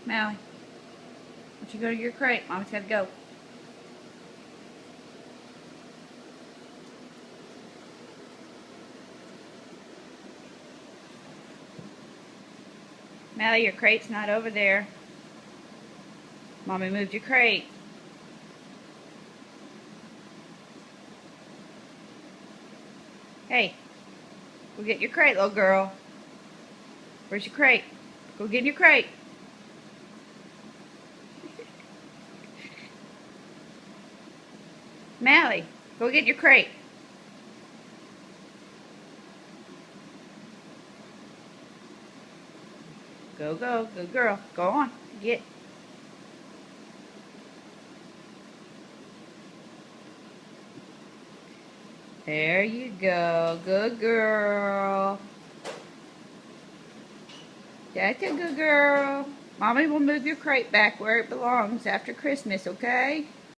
Mallie, why don't you go to your crate? Mommy's got to go. Mallie, your crate's not over there. Mommy moved your crate. Hey, go get your crate, little girl. Where's your crate? Go get in your crate. Mallie, go get your crate. Go, go, good girl. Go on, get. There you go, good girl. That's a good girl. Mommy will move your crate back where it belongs after Christmas, okay?